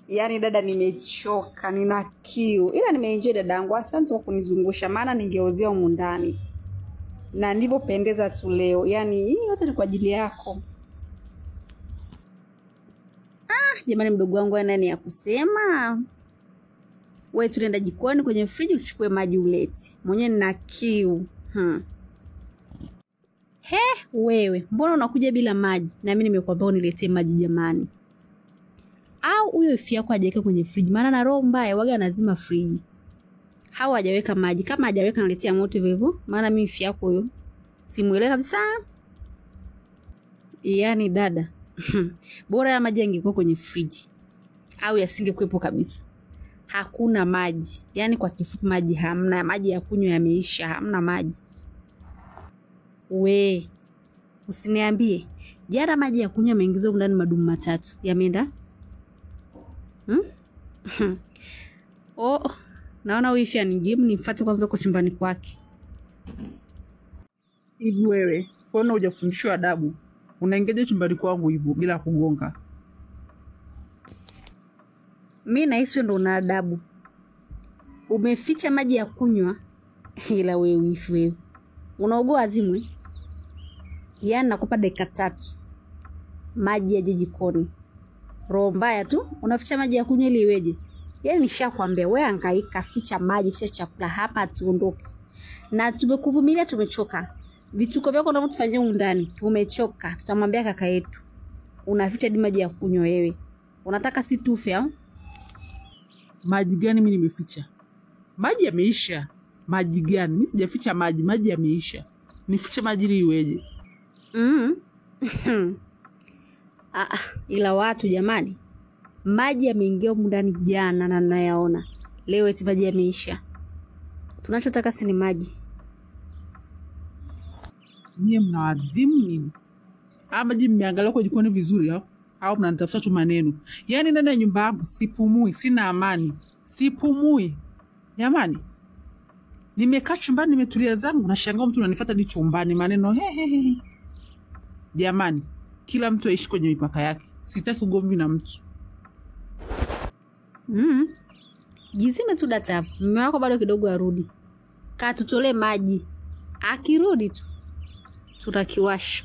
Yaani dada nimechoka, nina kiu. Ila nimeenjoy dadangu, asante kwa kunizungusha maana ningeozea humu ndani. Na ndivyo pendeza tu leo. Yaani hii yote ni kwa ajili yako. Jamani mdogo wangu ana nani ya kusema? Wewe tunaenda jikoni kwenye friji uchukue maji ulete. Mwenyewe nina kiu. Wewe, mbona unakuja bila maji? Na mimi nimekuambia uniletee maji jamani. Au huyo ifi yako hajaweka kwenye friji? Maana na roho mbaya waga anazima friji. Hao hajaweka maji. Kama hajaweka naletea moto hivyo. Maana mimi ifi yako huyo simuelewi kabisa. Yaani dada. Bora ya maji yangekuwa kwenye friji. Au yasingekuwepo kabisa. Hakuna maji. Yaani kwa kifupi maji hamna. Maji ya kunywa yameisha. Hamna maji. We, usiniambie. Jana maji ya kunywa yameingizwa ndani madumu 3. Yameenda? Naona wifi anijibu nimfuate kwanza kwa chumbani kwake. Hivi wewe, mbona hujafundishwa adabu? Unaingiaje chumbani kwangu hivyo bila kugonga? Mimi nahisi ndo una adabu. Umeficha maji ya kunywa ila wewe wifi wewe. Unaogoa azimwe? Yaani nakupa dakika 3. Maji ya jikoni. Roho mbaya tu, unaficha maji ya kunywa ili iweje? Yaani nishakwambia wewe hangaika, ficha maji, ficha chakula hapa tuondoke. Na tumekuvumilia tumechoka. Vituko vyako unavyotufanyia huko ndani, tumechoka. Tutamwambia kaka yetu. Unaficha maji ya kunywa wewe. Unataka si tufe au? Maji gani mimi nimeficha? Maji yameisha. Maji gani? Mimi sijaficha maji, maji yameisha. Nifiche maji ili iweje? Ila watu jamani. Maji yameingia humu ndani jana na nayaona. Leo eti maji yameisha. Tunachotaka si ni maji. Nyie mnawazimu nini? Maji mmeangalia kwa jikoni vizuri au mnanitafuta tu maneno. Yaani ndani ya nyumba yangu sipumui, sina amani. Sipumui. Jamani. Nimekaa chumbani nimetulia zangu nashangaa mtu ananifuata hadi chumbani maneno Jamani, kila mtu aishi kwenye mipaka yake. Sitaki ugomvi na mtu. Jizime tu data. Mume wako bado kidogo arudi. Kaa tutolee maji. Akirudi tu tutakiwasha.